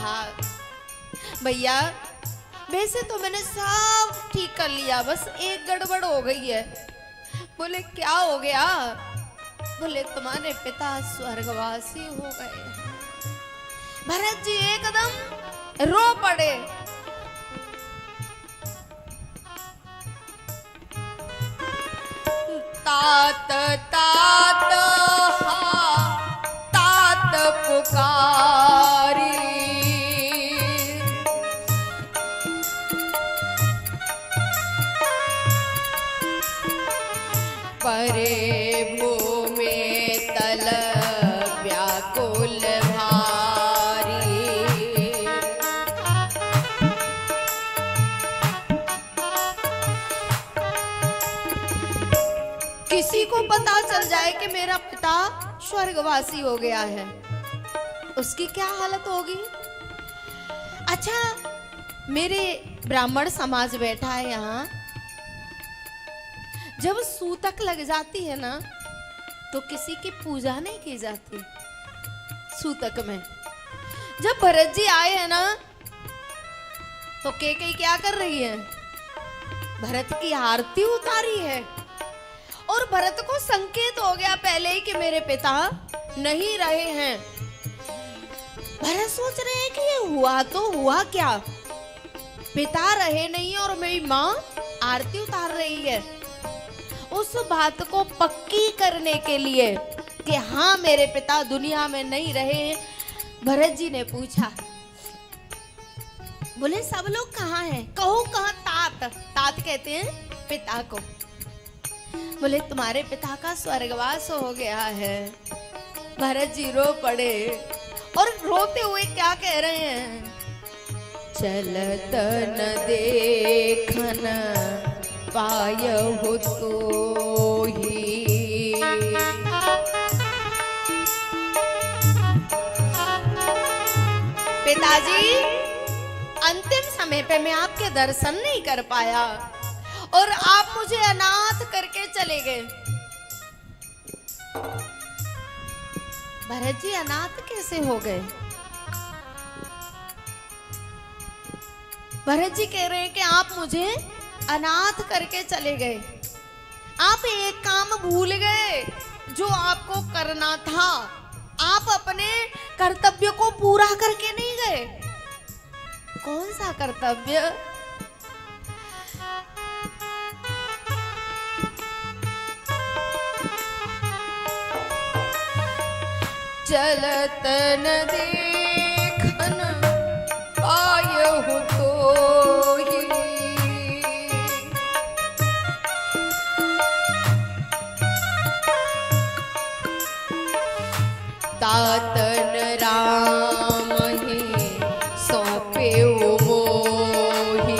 कहा, भैया वैसे तो मैंने सब ठीक कर लिया, बस एक गड़बड़ हो गई है। बोले क्या हो गया? बोले तुम्हारे पिता स्वर्गवासी हो गए। भरत जी एकदम रो पड़े। तात तात तात पुकारी, परे भूमि तल व्याकुल भारी। किसी को पता चल जाए कि मेरा पिता स्वर्गवासी हो गया है, उसकी क्या हालत होगी? अच्छा, मेरे ब्राह्मण समाज बैठा है यहाँ, जब सूतक लग जाती है ना तो किसी की पूजा नहीं की जाती। सूतक में जब भरत जी आए हैं ना तो कैकेयी क्या कर रही है? भरत की आरती उतारी है। और भरत को संकेत हो गया पहले ही कि मेरे पिता नहीं रहे हैं। भरत सोच रहे हैं कि ये हुआ तो हुआ क्या, पिता रहे नहीं और मेरी माँ आरती उतार रही है। उस बात को पक्की करने के लिए कि हाँ मेरे पिता दुनिया में नहीं रहे, भरत जी ने पूछा, बोले सब लोग कहाँ हैं? कहो कहाँ? तात, तात कहते हैं पिता को। बोले तुम्हारे पिता का स्वर्गवास हो गया है। भरत जी रो पड़े और रोते हुए क्या कह रहे हैं? चलत न देखन पायहु तोहि, पिताजी अंतिम समय पे मैं आपके दर्शन नहीं कर पाया और आप मुझे अनाथ करके चले गए। भरत जी अनाथ कैसे हो गए? भरत जी कह रहे हैं कि आप मुझे अनाथ करके चले गए। आप एक काम भूल गए जो आपको करना था। आप अपने कर्तव्य को पूरा करके नहीं गए। कौन सा कर्तव्य? चलत न देखन पायहु तोहि, तातन राम ही सौंपेउ मोहि।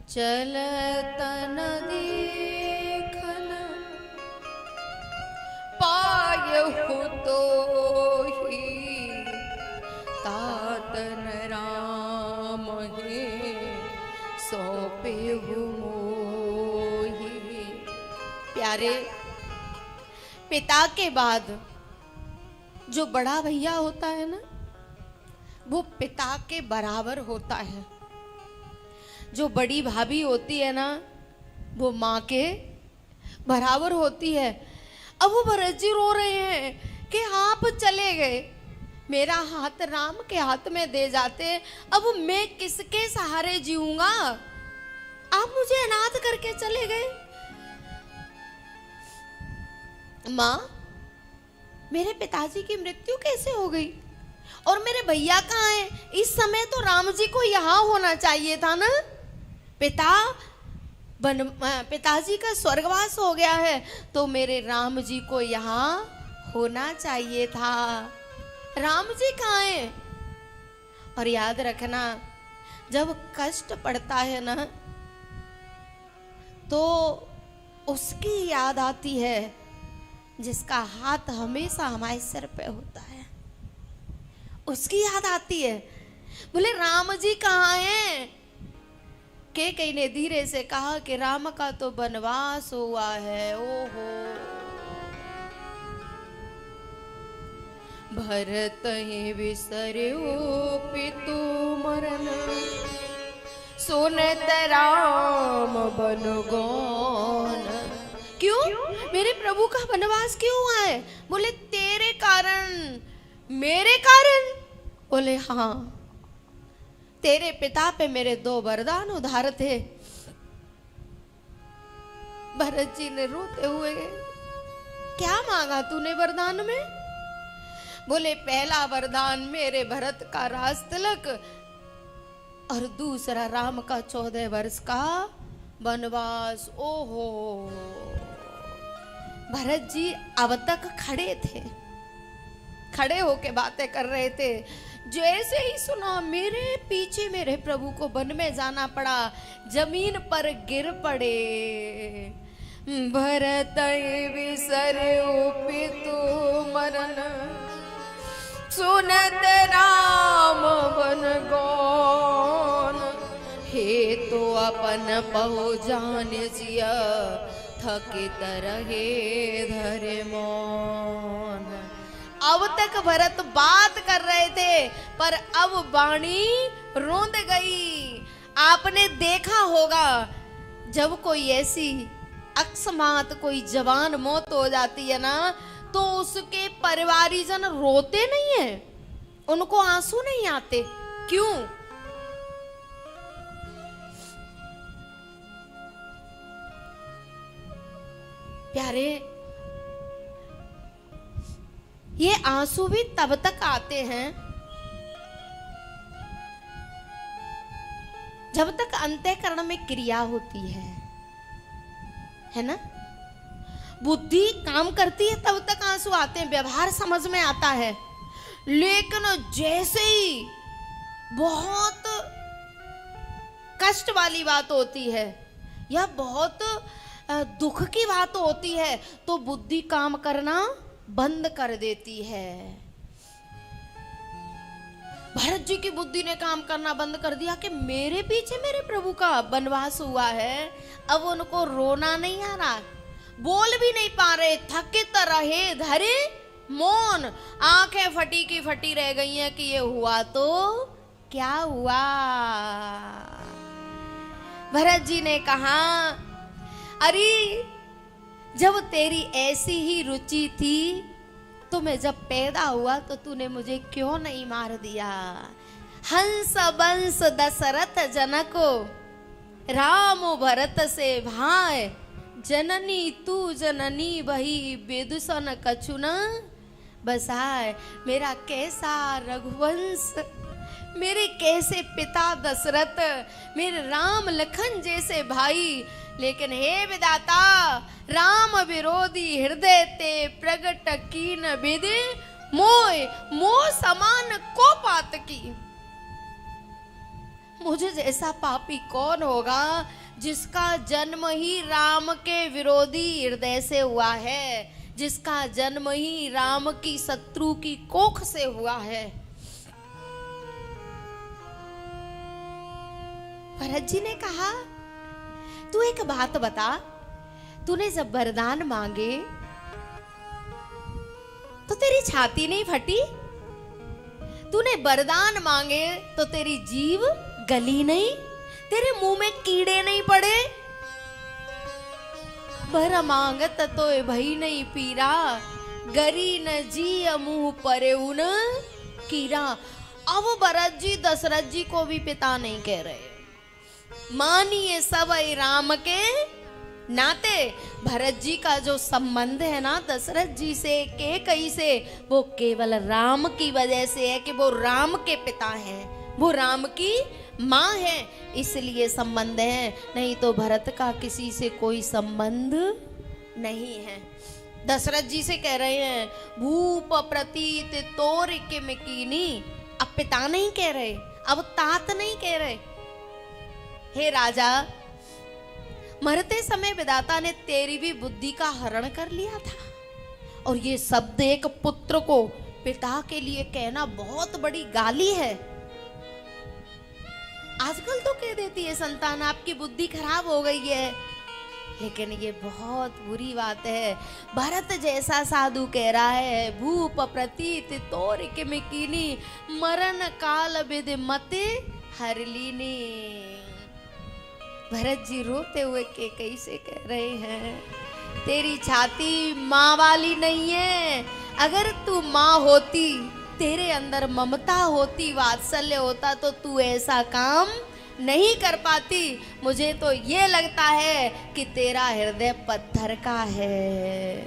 चलत न देखन पायहु तोहि, तातन राम ही सौंपेउ मोहि। प्यारे, पिता के बाद जो बड़ा भैया होता है ना, वो पिता के बराबर होता है। जो बड़ी भाभी होती है ना, वो माँ के बराबर होती है। अब वो भरत जी रो रहे हैं कि आप चले गए, मेरा हाथ राम के हाथ में दे जाते, अब मैं किसके सहारे जीऊंगा? आप मुझे अनाथ करके चले गए। माँ, मेरे पिताजी की मृत्यु कैसे हो गई? और मेरे भैया कहाँ हैं? इस समय तो राम जी को यहाँ होना चाहिए था ना। पिताजी का स्वर्गवास हो गया है, तो मेरे राम जी को यहाँ होना चाहिए था। राम जी कहाँ हैं? और याद रखना, जब कष्ट पड़ता है ना, तो उसकी याद आती है जिसका हाथ हमेशा हमारे सिर पे होता है, उसकी याद आती है। बोले राम जी कहाँ हैं? कैकेयी ने धीरे से कहा कि राम का तो वनवास हुआ है। ओहो, भरत ही बिसर्यो पितु मरन, सुनत राम बन गौन। क्यों? मेरे प्रभु का वनवास क्यों हुआ है? बोले तेरे कारण। मेरे कारण? बोले हाँ, तेरे पिता पे मेरे 2 वरदान उधार थे। भरत जी ने रोते हुए, क्या मांगा तूने वरदान में? बोले पहला वरदान मेरे भरत का राज तिलक, और दूसरा राम का 14 वर्ष का वनवास। ओहो, भरत जी अब तक खड़े थे, खड़े होके बातें कर रहे थे। जैसे ही सुना मेरे पीछे मेरे प्रभु को वन में जाना पड़ा, जमीन पर गिर पड़े। भरत बिसर्यो पितु मरन, सुनत राम बन गौन। हे तो अपन पहु जान जिया, थकित रहे धरे मौन। अब तक भरत बात कर रहे थे, पर अब वाणी रोंद गई। आपने देखा होगा, जब कोई ऐसी अकस्मात कोई जवान मौत हो जाती है ना, तो उसके परिवारीजन रोते नहीं है, उनको आंसू नहीं आते। क्यों? प्यारे, ये आंसू भी तब तक आते हैं जब तक अंतःकरण में क्रिया होती है ना। बुद्धि काम करती है तब तक आंसू आते हैं, व्यवहार समझ में आता है। लेकिन जैसे ही बहुत कष्ट वाली बात होती है या बहुत दुख की बात होती है, तो बुद्धि काम करना बंद कर देती है। भरत जी की बुद्धि ने काम करना बंद कर दिया कि मेरे पीछे मेरे प्रभु का वनवास हुआ है। अब उनको रोना नहीं आ रहा, बोल भी नहीं पा रहे, थकित रहे धरे मौन। आंखें फटी की फटी रह गई हैं कि ये हुआ तो क्या हुआ। भरत जी ने कहा, अरे जब तेरी ऐसी ही रुचि थी तो मैं जब पैदा हुआ तो तूने मुझे क्यों नहीं मार दिया। हंस बंस दशरथ जनको, राम भरत से भाई, जननी तू जननी वही विदुषन कछु न बसाए। मेरा कैसा रघुवंश, मेरे कैसे पिता दशरथ, मेरे राम लखन जैसे भाई, लेकिन हे विधाता, राम विरोधी हृदय ते प्रगट कीन विधि मोय, मोह समान को पात की। मुझे जैसा पापी कौन होगा जिसका जन्म ही राम के विरोधी हृदय से हुआ है, जिसका जन्म ही राम की शत्रु की कोख से हुआ है। भरत जी ने कहा, तू एक बात बता, तूने जब वरदान मांगे तो तेरी छाती नहीं फटी? तूने वरदान मांगे तो तेरी जीभ गली नहीं? तेरे मुंह में कीड़े नहीं पड़े? बर मांगत तो भई नहीं पीरा, गरी न जी मुंह परे उन कीरा। अब भरत जी दशरथ जी को भी पिता नहीं कह रहे। मानिए सब राम के नाते। भरत जी का जो संबंध है ना दशरथ जी से, कैकेयी से, वो केवल राम की वजह से है कि वो राम के पिता हैं, वो राम की माँ है, इसलिए संबंध है। नहीं तो भरत का किसी से कोई संबंध नहीं है। दशरथ जी से कह रहे हैं भूप प्रतीत तोर के मिकीनी। अब पिता नहीं कह रहे, अब तात नहीं कह रहे। हे राजा, मरते समय विधाता ने तेरी भी बुद्धि का हरण कर लिया था, और ये शब्द एक पुत्र को पिता के लिए कहना बहुत बड़ी गाली है। आजकल तो कह देती है संतान आपकी बुद्धि खराब हो गई है, लेकिन ये बहुत बुरी बात है। भरत जैसा साधु कह रहा है भूप प्रतीत तोर के मिकीनी, मरण काल विद मते हरलीनी। भरत जी रोते हुए कैकेयी से कह रहे हैं तेरी छाती माँ वाली नहीं है। अगर तू माँ होती, तेरे अंदर ममता होती, वात्सल्य होता, तो तू ऐसा काम नहीं कर पाती। मुझे तो ये लगता है कि तेरा हृदय पत्थर का है।